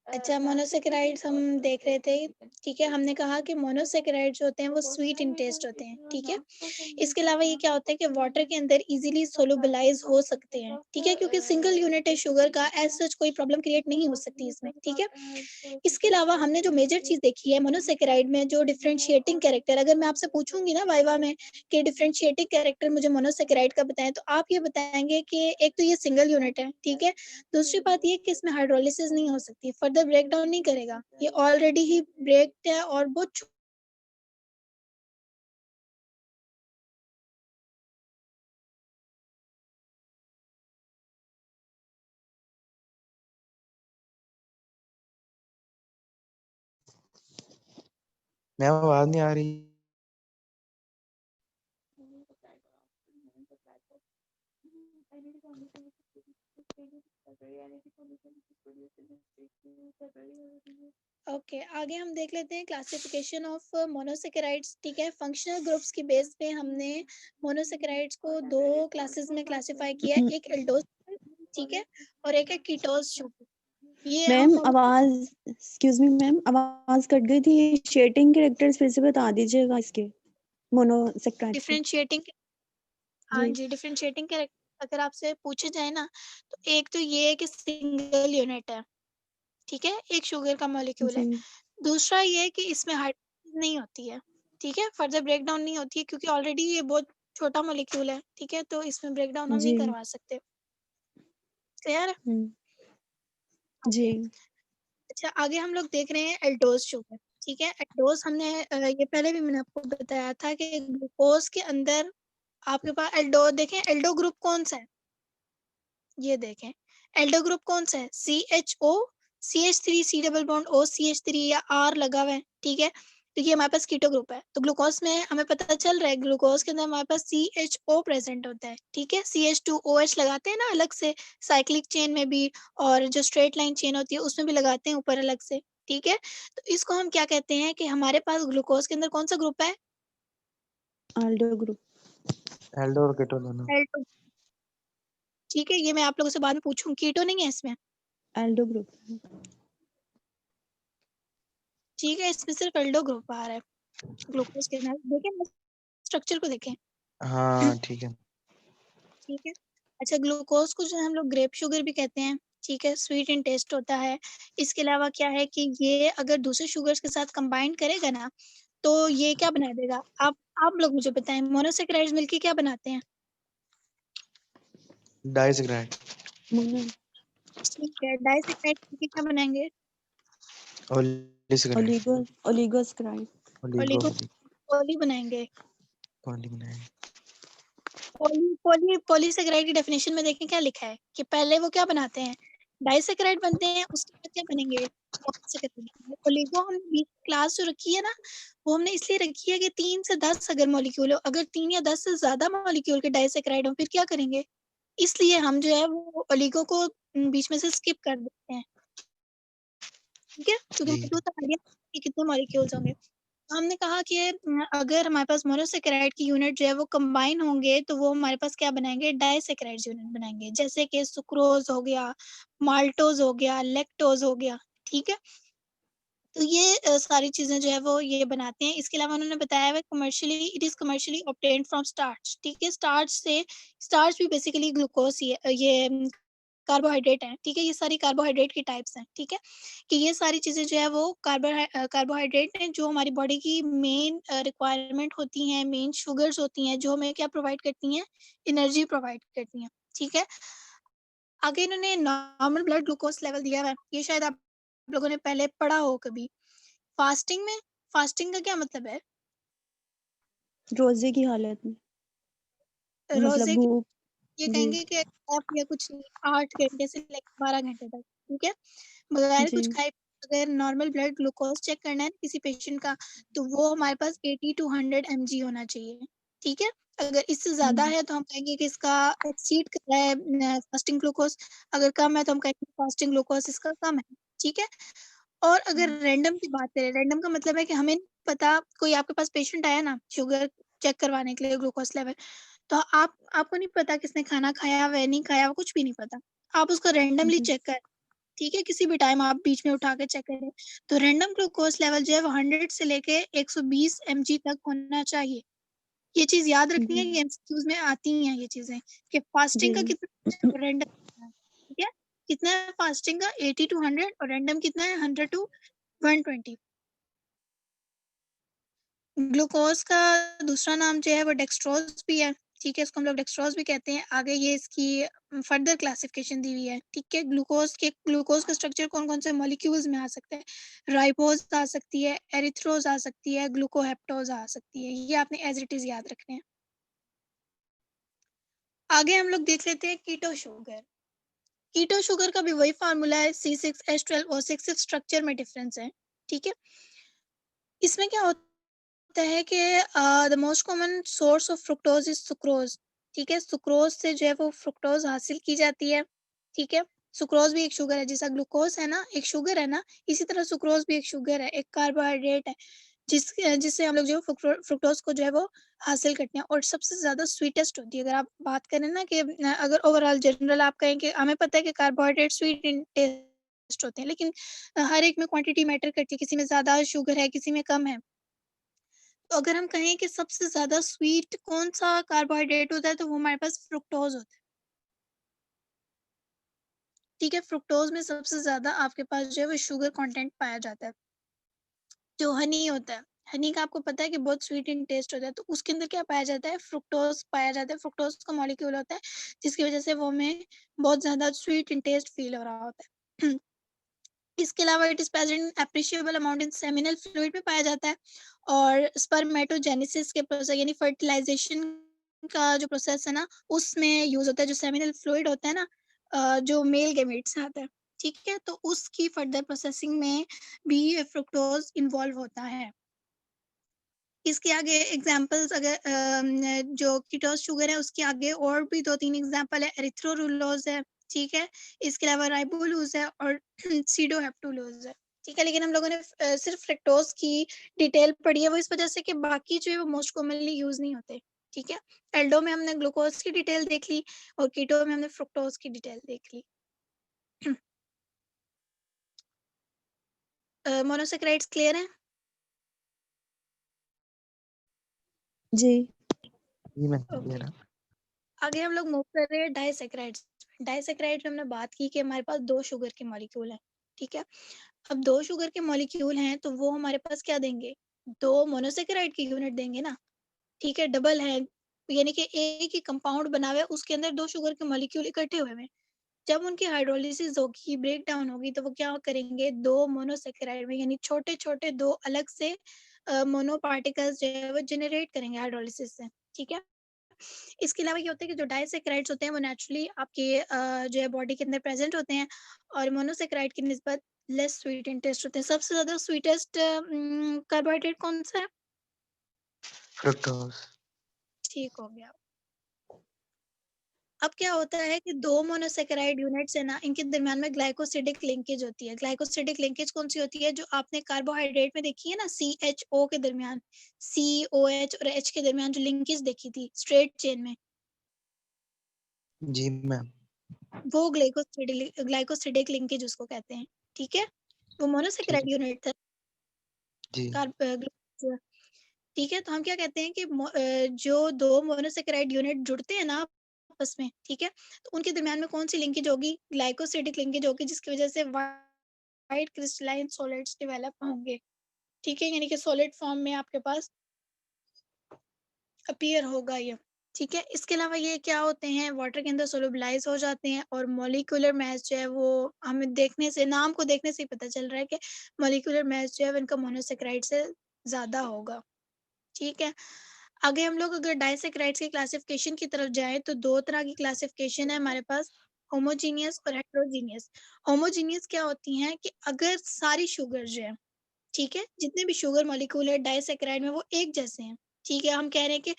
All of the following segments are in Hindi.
अच्छा, मोनोसेकेराइड्स हम देख रहे थे, ठीक है? हमने कहा कि मोनोसेकेराइड्स जो होते हैं वो स्वीट इन टेस्ट होते हैं, ठीक है? इसके अलावा ये क्या होता है कि वाटर के अंदर ईज़िली सोलुबलाइज़ हो सकते हैं, ठीक है? क्योंकि सिंगल यूनिट है शुगर का, एज़ सच कोई प्रॉब्लम क्रिएट नहीं हो सकती इसमें, ठीक है? इसके अलावा हमने जो मेजर चीज़ देखी है मोनोसेकेराइड में जो डिफरेंशिएटिंग कैरेक्टर, अगर मैं आपसे पूछूँगी ना वाइवा में कि डिफरेंशिएटिंग कैरेक्टर मुझे मोनोसेकेराइड का बताएँ, तो आप ये बताएँगे कि एक तो ये सिंगल यूनिट है, ठीक है? दूसरी बात ये कि इसमें हाइड्रोलिसिस नहीं हो सकती, फर्दर ब्रेक डाउन नहीं करेगा। ये ऑलरेडी ही ब्रेक्ड है और बहुत मैम आवाज नहीं आ रही। ओके, आगे हम देख लेते हैं क्लासिफिकेशन ऑफ मोनोसेकेराइड्स, ठीक है? फंक्शनल ग्रुप्स की बेस पे हमने मोनोसेकेराइड्स को 2 क्लासेस में क्लासिफाई किया है, एक एल्डोज, ठीक है? और एक है कीटोज शुगर। ये हम मैम आवाज, एक्सक्यूज मी मैम, आवाज कट गई थी। ये शेडिंग कैरेक्टर्स फिर से बता दीजिएगा इसके मोनोसेकेराइड के। डिफरेंशिएटिंग, हाँ जी जी, डिफरेंशिएटिंग कैरेक्टर अगर आपसे पूछे जाए ना, तो एक तो ये है कि सिंगल यूनिट है, ठीक है? एक शुगर का मॉलिक्यूल जी है। दूसरा ये है कि इसमें हाइड्रोलाइज़ नहीं होती है, ठीक है? फर्दर ब्रेकडाउन नहीं होती है क्योंकि ऑलरेडी ये बहुत छोटा मॉलिक्यूल है, ठीक है? तो इसमें ब्रेकडाउन हम नहीं जी करवा सकते। क्लियर है? जी ओके। अच्छा, आगे हम लोग देख रहे हैं एल्डोज़ शुगर, ठीक है? एल्डोज़ हमने ये पहले भी मैंने आपको बताया था कि ग्लूकोज़ के अंदर आपके पास एल्डो देखें, एल्डो ग्रुप कौन-सा है? ये देखें, एल्डो ग्रुप कौन-सा है? CHO, CH3 C double bond O CH3 या R लगा हुआ है, ठीक है? तो ये हमारे पास कीटो ग्रुप है। तो ग्लूकोज़ में हमें पता चल रहा है ग्लूकोज़ के अंदर हमारे पास CHO प्रेज़ेंट होता है, ठीक है? CH2OH लगाते हैं ना अलग से साइक्लिक चेन में भी, और जो स्ट्रेट लाइन चेन होती है उसमें भी लगाते हैं ऊपर अलग से, ठीक है? तो इसको हम क्या कहते हैं कि हमारे पास ग्लूकोज़ के अंदर कौन-सा ग्रुप है? Aldo group. एल्डो और कीटो दोनों। एल्डो, ठीक है? ये मैं आप लोगों से बाद में पूछूँगी, कीटो नहीं है इसमें। Aldo group. ठीक है, इसमें सिर्फ एल्डो ग्रुप आ रहा है ग्लूकोज के अंदर। देखें स्ट्रक्चर को देखें। हाँ ठीक है। ठीक है। अच्छा, ग्लूकोज को जो है हम लोग ग्रेप शुगर भी कहते हैं, ठीक है? स्वीट इन टेस्ट होता है। इसके अलावा क्या है कि ये अगर दूसरे शुगर्स के साथ कंबाइन करेगा ना, तो ये क्या बना देगा? आप लोग मुझे बताएँ, मोनोसैकेराइड्स मिलके क्या बनाते हैं? डाइसैकेराइड। मोनो ठीक है, डाइसैकेराइड मिलके क्या बनाएँगे? ओलिगोसैकेराइड। ओलिगोसैकेराइड। ओलिगो पोली बनाएँगे। पॉली बनाए। पॉलीसैकेराइड की डेफिनेशन में देखें क्या लिखा है कि पहले वो क्या बनाते हैं? डाइसैकेराइड बनते हैं, उसके बाद क्या बनेंगे? पॉलीसैकेराइड। ओलिगो हमने बीच में क्लास जो रखी है ना, वो हमने इसलिए रखी है कि 3 से 10 अगर मॉलिक्यूल हो, अगर 3 या 10 से ज़्यादा मॉलिक्यूल के डाइसैकेराइड हो, फिर क्या करेंगे? इसलिए हम जो है वो ओलिगो को बीच में से स्किप कर देते हैं, ठीक है? क्योंकि जी। मुझे तो आइडिया कि कितने मॉलिक्यूल्स होंगे। हमने कहा कि अगर हमारे पास मोनोसैकेराइड की यूनिट जो है वो कंबाइन होंगे, तो वो हमारे पास क्या बनाएँगे? डाइसैकेराइड्स यूनिट बनाएँगे। जैसे कि सुक्रोज़ हो गया, माल्टोज़ हो गया, लैक्टोज़ हो गया, ठीक है? तो ये सारी चीज़ें जो है वो ये बनाते हैं। इसके अलावा उन्होंने बताया हुआ है commercially it is commercially obtained from starch, ठीक है? स्टार्च भी बेसिकली ग्लूकोज़ ही है, ये कार्बोहाइड्रेट है, ठीक है? ये सारी कार्बोहाइड्रेट की टाइप्स हैं, ठीक है? कि ये सारी चीज़ें जो है वो कार्बोहाइड्रेट हैं जो हमारी बॉडी की मेन रिक्वायरमेंट होती हैं, मेन शुगर्स होती हैं जो हमें क्या प्रोवाइड करती हैं? एनर्जी प्रोवाइड करती हैं, ठीक है? आगे इन्होंने नॉर्मल ब्लड ग्लूकोज़ लेवल दिया हुआ है, ये शायद आप लोगों ने पहले पढ़ा हो कभी। फास्टिंग में फास्टिंग का क्या मतलब है? रोजे की हालत में, मतलब रोज़े की, भूख। ये जी कहेंगे कि आप या कुछ नहीं 8 घंटे से लेकर 12 घंटे तक, ठीक है? बगैर जी कुछ खाए अगर नॉर्मल ब्लड ग्लूकोज़ चेक करना है किसी पेशेंट का, तो वो हमारे पास 80 टू 100 एमजी होना चाहिए, ठीक है? अगर इससे ज़्यादा है तो हम कहेंगे कि इसका एक्सीड कर रहा है फास्टिंग ग्लूकोज़, अगर कम है तो हम कहेंगे फास्टिंग ग्लूकोज़ इसका कम है, ठीक है? और अगर रैंडम की बात करें, रैंडम का मतलब है कि हमें नहीं पता, कोई आपके पास पेशेंट आया ना शुगर चेक करवाने के लिए ग्लूकोज़ लेवल, तो आपको नहीं पता किसने खाना खाया हुआ है, नहीं खाया हुआ, कुछ भी नहीं पता। आप उसको रैंडमली जी चेक करें, ठीक है, किसी भी टाइम आप बीच में उठा के चेक करें, तो रैंडम ग्लूकोज लेवल जो है वो 100 से लेके 120 mg तक होना चाहिए। ये चीज़ याद रखनी है, ये एमसीक्यूज़ में आती हैं ये चीज़ें कि फास्टिंग का जी। कितना है और रैंडम कितना है, ठीक है? कितना है फास्टिंग का 80 to 100 और रैंडम कितना है 100 to 120। ग्लूकोज का दूसरा नाम जो है वो डेक्सट्रोज भी है, ठीक है, इसको हम लोग डेक्सट्रोज भी कहते हैं। आगे ये इसकी फर्दर क्लासिफिकेशन दी हुई है, ठीक है। ग्लूकोज का स्ट्रक्चर कौन कौन से मॉलिक्यूल्स में आ सकता है, राइबोज आ सकती है, एरिथ्रोज आ सकती है, ग्लूकोहेप्टोज आ सकती है, ये आपने एज इट इज याद रखने हैं। आगे हम लोग देख लेते हैं कीटो शुगर। कीटो शुगर का भी वही फार्मूला है, C6H12O6, सिर्फ स्ट्रक्चर में डिफरेंस है, ठीक है। इसमें क्या होता है कि the most common source of fructose is sucrose, ठीक है। सुक्रोज से जो है वो फ्रुक्टोज हासिल की जाती है, ठीक है। सुक्रोज भी एक शुगर है, जैसा ग्लूकोज है ना एक शुगर है ना, इसी तरह सुक्रोज भी एक शुगर है, एक कार्बोहाइड्रेट है, जिससे हम लोग जो फ्रुक्टोज को जो है वो हासिल करते हैं, और सबसे ज्यादा स्वीटेस्ट होती है। अगर आप बात करें ना कि अगर ओवरऑल जनरल आप कहें कि हमें पता है कि कार्बोहाइड्रेट स्वीट इन टेस्ट होते हैं, लेकिन हर एक में क्वांटिटी मैटर करती है, किसी में ज्यादा शुगर है किसी में कम है। तो अगर हम कहें कि सबसे ज्यादा स्वीट कौन सा कार्बोहाइड्रेट होता है, तो वो हमारे पास फ्रुक्टोज होता है, ठीक है। फ्रुक्टोज में सबसे ज्यादा आपके पास जो है वो शुगर कंटेंट पाया जाता है। जो हनी होता है, हनी का आपको पता है कि बहुत स्वीट इन टेस्ट होता है, तो उसके अंदर क्या पाया जाता है, फ्रुक्टोज पाया जाता है। फ्रुक्टोज का मॉलिक्यूल होता है जिसकी वजह से वो हमें बहुत ज्यादा स्वीट इन टेस्ट फील हो रहा होता है। इसके अलावा it is present appreciable amount in seminal fluid में पाया जाता है, और स्पर्मेटोजेनेसिस के प्रोसेस यानी फर्टिलाइजेशन का जो प्रोसेस है ना, उसमें यूज होता है। जो सेमिनल फ्लूइड होता है ना, जो मेल गेमेट से आता है, ठीक है, तो उसकी फर्दर प्रोसेसिंग में भी फ्रुक्टोज इन्वॉल्व होता है। इसके आगे एग्जांपल्स अगर जो कीटोस शुगर है उसके आगे और भी 2-3 एग्जांपल है, एरिथ्रोरुलोज है, ठीक है। इसके अलावा राइबोलोज है और सीडोहेप्टुलोज है, ठीक है। लेकिन हम लोगों ने सिर्फ फ्रक्टोज की डिटेल पढ़ी है, वो इस वजह से कि बाकी जो है वो मोस्ट कॉमनली यूज नहीं होते, ठीक है। एल्डो में हमने ग्लूकोज की डिटेल देख ली और कीटो में हमने फ्रुक्टोज की डिटेल देख ली। मोनोसैकेराइड्स क्लियर है? जी। जी मैं ओके, क्लियर है। आगे हम लोग मूव कर रहे हैं डाइसैकेराइड्स। डाइसैकेराइड में हमने बात की कि हमारे पास 2 शुगर के मॉलिक्यूल हैं, ठीक है। अब 2 शुगर के मॉलिक्यूल हैं तो वो हमारे पास क्या देंगे, 2 मोनोसैकेराइड की यूनिट देंगे ना, ठीक है। डबल है यानी कि एक ही कंपाउंड बना हुआ है, उसके अंदर 2 शुगर के मॉलिक्यूल इकट्ठे हुए हैं। जब उनकी हाइड्रोलिसिस होगी, ब्रेक डाउन होगी, तो वो क्या करेंगे, 2 मोनोसैकेराइड में यानी छोटे-छोटे 2 अलग से मोनो पार्टिकल्स जो है वो जनरेट करेंगे हाइड्रोलिसिस से, ठीक है। इसके अलावा ये होता है कि जो डाइसैकेराइड्स होते हैं वो नेचुरली आपके जो है बॉडी के अंदर प्रेजेंट होते हैं, और मोनोसैकेराइड की निस्बत लेस स्वीट इन टेस्ट होते हैं। सबसे ज्यादा स्वीटेस्ट कार्बोहाइड्रेट कौन सा है? फ्रुक्टोज। ठीक हो गया। अब क्या होता है कि 2 मोनोसैकेराइड यूनिट्स है ना, इनके दरम्यान में ग्लाइकोसिडिक लिंकेज होती है। ग्लाइकोसिडिक लिंकेज कौन सी होती है, जो आपने कार्बोहाइड्रेट में देखी है ना, CHO के दरमियान, COH और H के दरमियान जो लिंकेज देखी थी स्ट्रेट चेन में, जी मैम। वो ग्लाइकोसिडिक लिंकेज उसको कहते हैं, ठीक है। वो ठीक मोनोसैकेराइड है। यूनिट था जी। ग्लूकोज, ठीक है। तो हम क्या कहते हैं कि जो 2 मोनोसैकेराइड यूनिट जुड़ते हैं ना आपस में, ठीक है, तो उनके दरमियान में कौन सी लिंकेज होगी, ग्लाइकोसिडिक लिंकेज होगी, जिसकी वजह से वाइट क्रिस्टलाइन सॉलिड्स डेवलप होंगे, ठीक है, यानी कि सॉलिड फॉर्म में आपके पास अपीयर होगा ये, ठीक है। इसके अलावा ये क्या होते हैं, वाटर के अंदर सोलुबलाइज हो जाते हैं, और मॉलिक्यूलर मास जो है वो हमें देखने से, नाम को देखने से ही पता चल रहा है कि मॉलिक्यूलर मास जो है इनका मोनोसैकेराइड से ज्यादा होगा, ठीक है। आगे हम लोग अगर डाइसैकेराइड्स की क्लासिफिकेशन की तरफ जाएं तो 2 तरह की क्लासिफिकेशन है हमारे पास, होमोजीनियस और हेटेरोजीनियस। होमोजीनियस क्या होती हैं कि अगर सारी शुगर जो है, ठीक है, जितने भी शुगर मॉलिक्यूल है डाइसैकेराइड में वो एक जैसे हैं, ठीक है। हम कह रहे हैं कि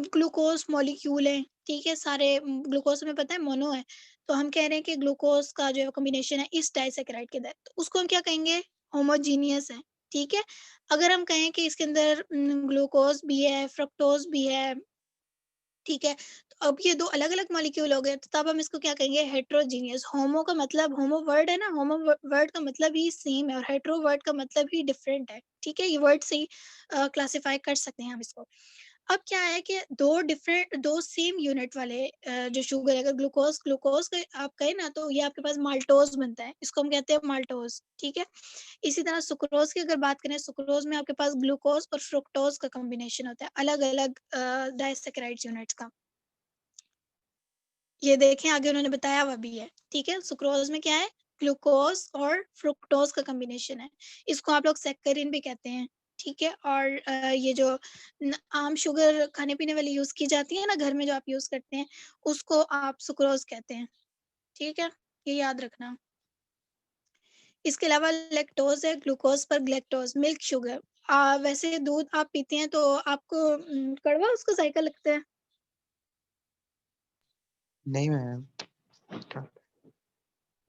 ग्लूकोज मॉलिक्यूल है, ठीक है, सारे ग्लूकोज हमें पता है मोनो है, तो हम कह रहे हैं कि ग्लूकोज का जो है कॉम्बिनेशन है इस डाइसैकेराइड के अंदर, तो उसको हम क्या कहेंगे, होमोजीनियस है, ठीक है। अगर हम कहें कि इसके अंदर ग्लूकोज भी है फ्रक्टोज भी है, ठीक है, तो अब ये दो अलग अलग मॉलिक्यूल हो गए, तो तब हम इसको क्या कहेंगे, हेट्रोजीनियस। होमो का मतलब, होमो वर्ड है ना, होमो वर्ड का मतलब ही सेम है और हेट्रो वर्ड का मतलब ही डिफरेंट है, ठीक है। ये वर्ड से ही क्लासिफाई कर सकते हैं हम इसको। अब क्या है कि दो सेम यूनिट वाले जो शुगर है, अगर ग्लूकोज का आप कहें ना, तो ये आपके पास माल्टोज बनता है, इसको हम कहते हैं माल्टोज, ठीक है। इसी तरह सुक्रोज की अगर बात करें, सुक्रोज में आपके पास ग्लूकोज और फ्रुक्टोज का कॉम्बिनेशन होता है, अलग अलग डाइसैकेराइड यूनिट्स का। ये देखें आगे उन्होंने बताया हुआ भी है, ठीक है। सुक्रोज में क्या है, ग्लूकोज और फ्रुक्टोज का कॉम्बिनेशन है, इसको आप लोग सैक्करिन भी कहते हैं, ठीक है। और ये जो आम शुगर खाने पीने वाली यूज की जाती है ना, घर में जो आप यूज करते हैं, उसको आप सुक्रोज कहते हैं, ठीक है, ये याद रखना। इसके अलावा लैक्टोज है, ग्लूकोज पर ग्लैक्टोज, मिल्क शुगर। वैसे दूध आप पीते हैं तो आपको कड़वा उसका जायका लगता है? नहीं मैम।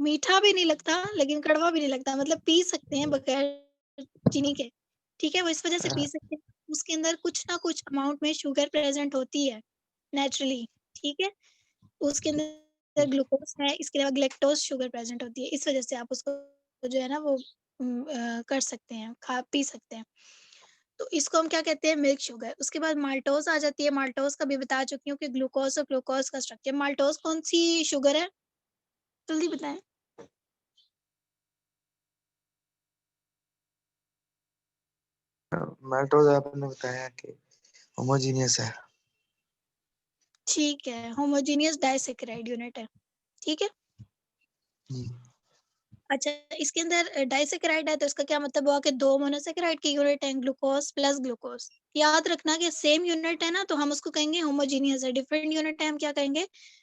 मीठा भी नहीं लगता लेकिन कड़वा भी नहीं लगता, मतलब पी सकते हैं बगैर चीनी के, ठीक है। वो इस वजह से पी सकते हैं, उसके अंदर कुछ ना कुछ अमाउंट में शुगर प्रेजेंट होती है नेचुरली, ठीक है। उसके अंदर ग्लूकोज है, इसके अलावा ग्लैक्टोज शुगर प्रेजेंट होती है, इस वजह से आप उसको जो है ना वो कर सकते हैं, पी सकते हैं। तो इसको हम क्या कहते हैं, मिल्क शुगर। उसके बाद माल्टोज आ जाती है, माल्टोज का भी बता चुकी हूँ कि ग्लूकोज और ग्लूकोज का स्ट्रक्चर। माल्टोज कौन सी शुगर है, जल्दी बताएं। माल्टोज आपने बताया कि होमोजीनियस है। ठीक है, होमोजेनियस डाइसैकेराइड यूनिट है, ठीक है। जी। अच्छा, इसके अंदर डाइसैकेराइड है तो इसका क्या मतलब हुआ कि दो मोनोसैकेराइड की यूनिट है, ग्लूकोज प्लस ग्लूकोज। याद रखना कि सेम यूनिट है ना तो हम उसको कहेंगे होमोजीनियस है, डिफरेंट यूनिट है हम क्या कहेंगे,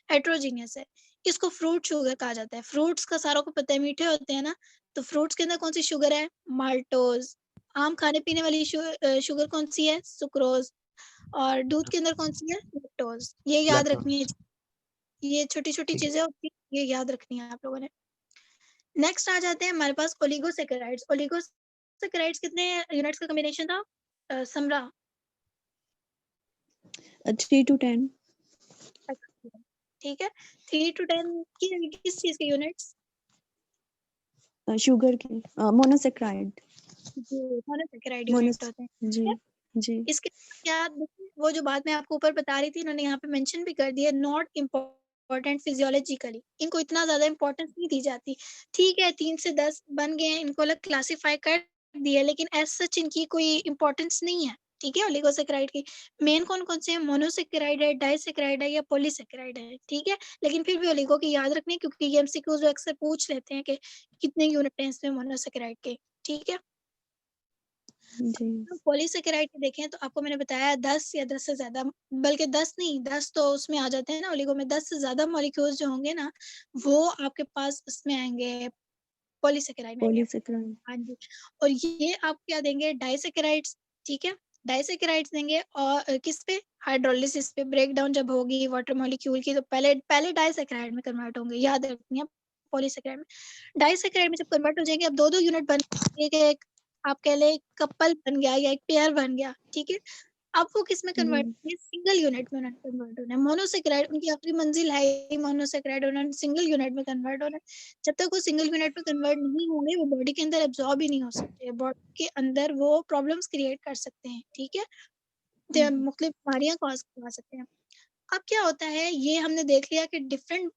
हेट्रोजीनियस है। इसको फ्रूट शुगर कहा जाता है। फ्रूट्स का सारों को पता है मीठे होते हैं ना, तो फ्रूट्स के अंदर कौन सी शुगर है, माल्टोज। आम खाने पीने वाली शुगर कौन सी है, सुक्रोज। और दूध के अंदर कौन सी है, लैक्टोज। ये याद रखनी है, लैक्टोज। ये छोटी छोटी ठीक है। चीजें होती है, ये याद रखनी है आप लोगों ने। नेक्स्ट आ जाते हैं हमारे पास ओलिगोसैकेराइड्स। ओलिगोसैकेराइड्स कितने यूनिट्स का कॉम्बिनेशन था, समरा? 3 to 10 ठीक है, 3 to 10 की किस चीज के यूनिट्स, शुगर के मोनोसेक्राइड जो मोनोसैकेराइड मोनोस यूनिट होते हैं, जी ठीक है। जी इसके क्या वो जो बात मैं आपको ऊपर बता रही थी, इन्होंने यहाँ पे मेंशन भी कर दिया, नॉट इम्पोर्टेंट फिजियोलॉजिकली, इनको इतना ज्यादा इंपॉर्टेंस नहीं दी जाती, ठीक है। 3 से 10 बन गए हैं, इनको अलग क्लासिफाई कर दिया, लेकिन एज सच इनकी कोई इंपॉर्टेंस नहीं है, ठीक है। ओलिगोसैकेराइड की मेन कौन कौन से हैं, मोनोसैकेराइड है, डाइसैकेराइड है या पॉलीसैकेराइड है, ठीक है। लेकिन फिर भी ओलिगो की याद रखनी, क्योंकि ये एमसीक्यूज अक्सर पूछ लेते हैं कि कितने यूनिट हैं इसमें मोनोसैकेराइड के, ठीक है। जी पॉलीसैकेराइड की देखें तो आपको मैंने बताया 10 या 10 से ज्यादा, बल्कि 10 नहीं, 10 तो उसमें आ जाते हैं ना ओलिगो में, 10 से ज्यादा मॉलिक्यूल्स जो होंगे ना वो आपके पास उसमें आएंगे, पॉलीसैकेराइड में आएंगे। पॉलीसेक्राइड हाँ जी। और ये आपको क्या देंगे, डाइसैकेराइड्स, ठीक है। डाइसैकेराइड्स देंगे और किस पे, हाइड्रोलिसिस पे, ब्रेक डाउन जब होगी वाटर मॉलिक्यूल की तो पहले पहले डाइसैकेराइड में कन्वर्ट होंगे, याद रखनी है। पॉलीसैकेराइड में, डाइसैकेराइड में जब कन्वर्ट हो जाएंगे, अब दो दो यूनिट बन, एक आप कह ले कपल बन गया या एक पेयर बन गया, ठीक है। अब वो किस में कन्वर्ट होंगे, सिंगल यूनिट में उन्होंने कन्वर्ट होना है। मोनोसैकेराइड उनकी आखिरी मंजिल है ही मोनोसैकेराइड, उन्होंने सिंगल यूनिट में कन्वर्ट होना है। जब तक वो सिंगल यूनिट में कन्वर्ट नहीं होंगे वो बॉडी के अंदर एब्जॉर्ब ही नहीं हो सकते, बॉडी के अंदर वो प्रॉब्लम्स क्रिएट कर सकते हैं, ठीक है। मुख्तलिफ बीमारियां कॉज करवा सकते हैं। अब क्या होता है, ये हमने देख लिया कि डिफरेंट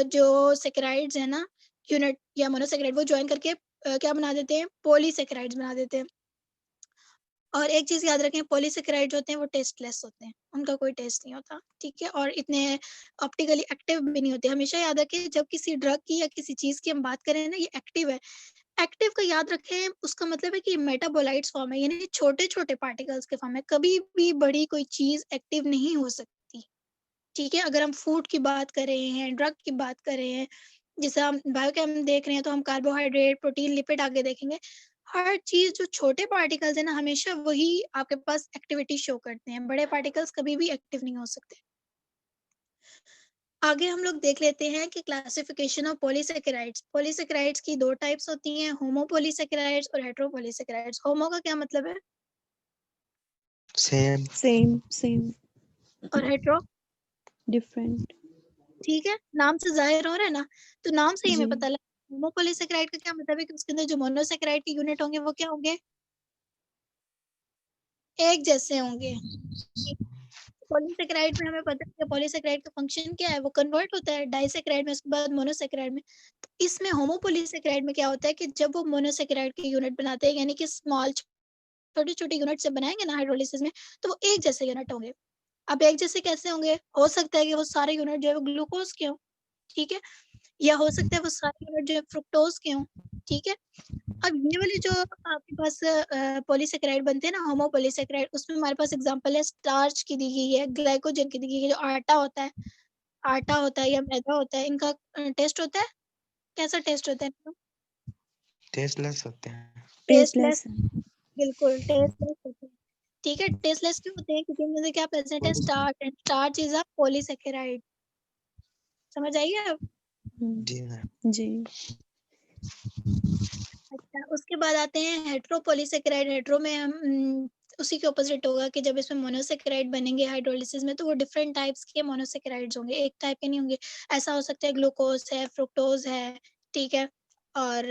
जो सेकेराइड्स है ना, यूनिट या मोनोसैकेराइड, वो ज्वाइन करके क्या बना देते हैं, पॉलीसैकेराइड्स बना देते हैं। और एक चीज याद रखें, पॉलीसैकेराइड जो होते हैं वो टेस्टलेस होते हैं, उनका कोई टेस्ट नहीं होता, ठीक है। और इतने ऑप्टिकली एक्टिव भी नहीं होते। हमेशा याद रखें जब किसी ड्रग की या किसी चीज की हम बात करें ना, ये एक्टिव है, एक्टिव का याद रखें, उसका मतलब है कि मेटाबोलाइट्स फॉर्म है, यानी छोटे छोटे पार्टिकल्स के फॉर्म है, कभी भी बड़ी कोई चीज एक्टिव नहीं हो सकती, ठीक है। अगर हम फूड की बात कर रहे हैं, ड्रग की बात कर रहे हैं, जैसे हम बायोकेम देख रहे हैं तो हम कार्बोहाइड्रेट, प्रोटीन, लिपिड आगे देखेंगे। हर चीज जो छोटे पार्टिकल्स है ना, हमेशा वही आपके पास एक्टिविटी शो करते हैं, बड़े पार्टिकल्स कभी भी एक्टिव नहीं हो सकते। आगे हम लोग देख लेते हैं कि क्लासिफिकेशन ऑफ पॉलीसैकेराइड्स। पॉलीसैकेराइड्स की दो टाइप्स होती हैं, होमोपॉलीसैकेराइड्स और हेट्रोपॉलीसैकेराइड्स। होमो का क्या मतलब है, सेम। सेम और हेट्रो, डिफरेंट। ठीक है, नाम से जाहिर हो रहा है ना, तो नाम से ही हमें जी पता लगा होमोपोलीसेकेराइड का क्या मतलब है कि उसके अंदर जो मोनोसेकेराइड के यूनिट होंगे वो क्या होंगे, एक जैसे होंगे। पॉलीसेकेराइड में हमें पता है कि पॉलीसेकेराइड का फंक्शन क्या है, वो कन्वर्ट होता है डाइसेकेराइड में, उसके बाद मोनोसेकेराइड में। तो इसमें होमोपोलीसेकेराइड में क्या होता है कि जब वो मोनोसेकेराइड के यूनिट बनाते हैं, यानी कि स्मॉल छोटे-छोटे यूनिट से बनाएंगे ना हाइड्रोलिसिस में, तो वो एक जैसे यूनिट होंगे। अब एक जैसे कैसे होंगे? हो सकता है कि वो सारे यूनिट जो है वो ग्लूकोज के हों, ठीक है? या हो सकता है वो सारे यूनिट जो है फ्रुक्टोज के हों, ठीक है? अब ये वाले जो आपके पास पॉलीसेकेराइड बनते हैं ना, होमोपोलीसेकेराइड, उसमें हमारे पास एग्जांपल है स्टार्च की दी गई है, ग्लाइकोजन की दी गई है, जो आटा होता है या मैदा होता है, इनका टेस्ट होता है, कैसा टेस्ट होता है इनका? टेस्टलेस होते हैं। टेस्टलेस, टेस्टलेस है। बिल्कुल टेस्टलेस होते हैं। ठीक है, टेस्टलेस क्यों होते हैं? क्योंकि इनमें से क्या प्रेजेंट है, starch, and starch is a polysaccharide. समझ आई है अब? जी मैम। जी अच्छा, उसके बाद आते हैं हेटेरोपॉलीसेकेराइड। हेटेरो में हम उसी के ऑपोजिट होगा कि जब इसमें मोनोसेकेराइड बनेंगे हाइड्रोलिसिस में, तो वो डिफरेंट टाइप्स के मोनोसेकेराइड्स होंगे, एक टाइप के नहीं होंगे। ऐसा हो सकता है ग्लूकोज है, फ्रुक्टोज है, ठीक है? और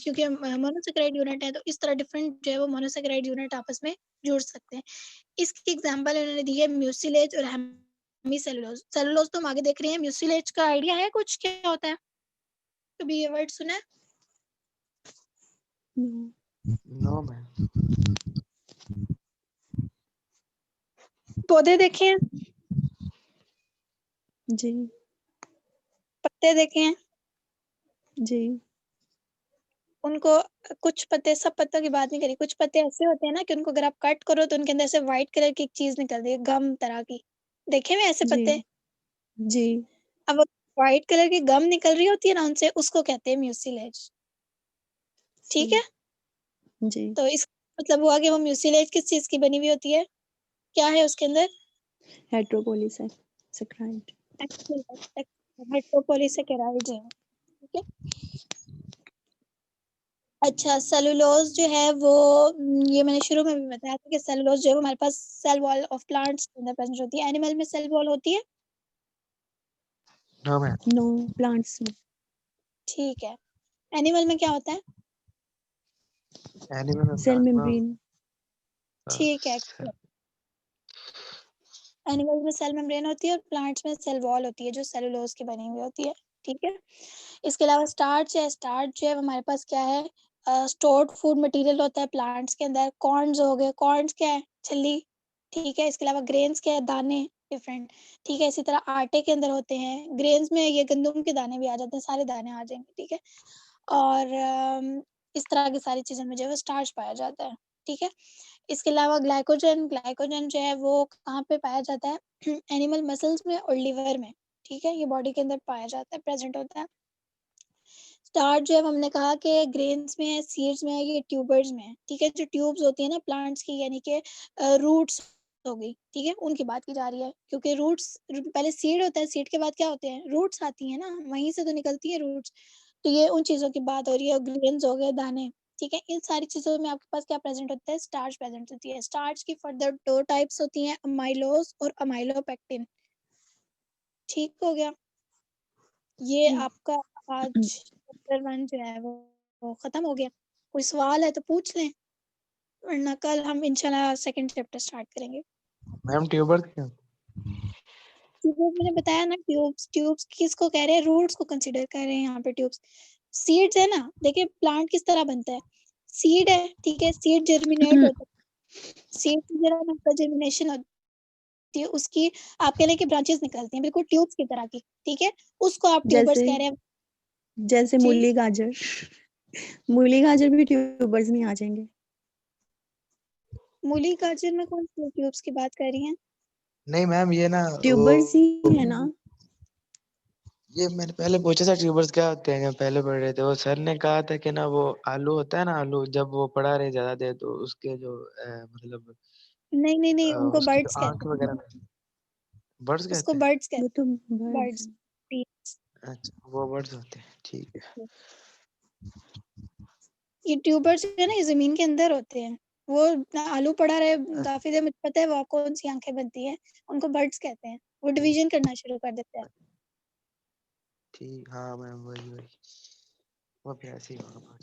क्योंकि मोनोसेकेराइड यूनिट है, तो इस तरह डिफरेंट जो है वो मोनोसेकेराइड यूनिट आपस में जुड़ सकते हैं। इसकी एग्जांपल इन्होंने दी है म्यूसिलेज और हेमीसेलुलोज। सेलुलोज तो हम आगे देख रहे हैं, म्यूसिलेज का आइडिया है कुछ क्या होता है? कभी ये वर्ड सुना है? No no ma'am. पौधे देखे हैं, जी पत्ते देखे हैं, जी उनको कुछ पत्ते, सब पत्तों की बात नहीं करी, कुछ पत्ते ऐसे होते हैं ना कि उनको अगर आप कट करो तो उनके अंदर से व्हाइट कलर की एक चीज निकलती है, गम तरह की। देखे हुए ऐसे जी पत्ते? जी अब व्हाइट कलर की गम निकल रही होती है ना उनसे, उसको कहते हैं म्यूसिलेज। ठीक सही है, जी तो इस मतलब हुआ कि वो म्यूसिलेज किस चीज की बनी हुई होती है, क्या है उसके अंदर? हेटेरोपॉलीसेकेराइड। हेटेरोपॉलीसेकेराइड है, ठीक है। अच्छा, सेलुलोज जो है वो ये मैंने शुरू में भी बताया था कि सेलुलोज जो है वो हमारे पास सेल वॉल ऑफ प्लांट्स के अंदर प्रेजेंट होती है। एनिमल में सेल वॉल होती है? No ma'am. नो प्लांट्स में। ठीक है। एनिमल में क्या होता है? एनिमल में सेल प्लांट मेम्ब्रेन। ठीक है। एनिमल में सेल मेम्ब्रेन होती है और प्लांट्स में सेल वॉल होती है जो सेलुलोज की बनी हुई होती है, ठीक है। इसके अलावा स्टार्च है, स्टार्च जो है हमारे पास क्या है, स्टोर्ड फूड मटेरियल होता है प्लांट्स के अंदर। कॉर्न्स हो गए, कॉर्न्स क्या है, छिल्ली, ठीक है। इसके अलावा ग्रेन्स क्या है, दाने, डिफरेंट, ठीक है। इसी तरह आटे के अंदर होते हैं, ग्रेन्स में ये गंदम के दाने भी आ जाते हैं, सारे दाने आ जाएंगे, ठीक है। और इस तरह की सारी चीज़ों में जो है वो स्टार्च पाया जाता है, ठीक है। इसके अलावा ग्लाइकोजन, ग्लाइकोजन जो है वो कहाँ पे पाया जाता है? एनिमल मसल्स में और लिवर में, ठीक है। ये बॉडी के अंदर पाया जाता है, प्रेजेंट होता है। स्टार्च जो है हमने कहा कि ग्रेन्स में है, सीड्स में है, ये ट्यूबर्स में है, ठीक है। जो ट्यूब्स होती है ना प्लांट्स की, यानी कि रूट्स हो गई, ठीक है, उनकी बात की जा रही है। क्योंकि रूट्स, पहले सीड होता है, सीड के बाद क्या होते हैं, रूट्स आती है ना, वहीं से तो निकलती है रूट्स। तो ये उन चीजों की बात हो रही है। ग्रेन्स हो गए, दाने, ठीक है। इन सारी चीजों में आपके पास क्या प्रेजेंट होता है, स्टार्च प्रेजेंट होती है। स्टार्च की फर्दर दो टाइप्स होती हैं, अमाइलोज और अमाइलोपेक्टिन। ठीक हो गया, ये आपका आज चैप्टर 1 जो है वो खत्म हो गया। कोई सवाल है तो पूछ लें, वरना कल हम इंशाल्लाह सेकंड चैप्टर स्टार्ट करेंगे। मैम ट्यूबर क्यों? ट्यूब्स मैंने बताया ना, ट्यूब्स, ट्यूब्स किसको कह रहे हैं, रूट्स को कंसीडर कर रहे हैं यहाँ पे ट्यूब्स। सीड्स है ना, देखिए प्लांट किस तरह बनता है, सीड है, ठीक है, सीड जर्मिनेट होता है, सीड की जरा जर्मिनेशन होती है, उसकी आप कह लें कि ब्रांचेस निकलती हैं बिल्कुल ट्यूब्स की तरह की, ठीक है, उसको आप ट्यूबर्स जैसे कह रहे हैं। जैसे जी, मूली गाजर। मूली गाजर भी ट्यूबर्स में आ जाएंगे। मूली गाजर में कौन सी ट्यूब्स की बात कर रही हैं? नहीं मैम, ये ना ट्यूबर्स ही है ना। ये मैंने पहले पूछा था ट्यूबर्स क्या होते हैं, जब पहले पढ़ रहे थे वो सर ने कहा था कि ना वो आलू होता है ना, आलू जब वो पड़ा रहे ज्यादा देर तो उसके जो मतलब नहीं नहीं नहीं, उनको उसकी जो बर्ड्स आंख कहते हैं, वगैरह बर्ड्स उसको कहते हैं। बर्ड्स वो कहते तो हैं, बर्ड्स बर्ड्स। हैं। अच्छा वो बर्ड्स होते हैं, ठीक है। ये ट्यूबर्स है ना, ये जमीन के अंदर होते हैं। वो आलू पड़ा रहे काफी देर, मुझे पता है वो कौन सी आंखें बनती हैं, उनको बर्ड्स कहते हैं। वो डिवीजन करना शुरू कर देता है। ठीक, हाँ मैम वही वो भी ऐसे ही होगा।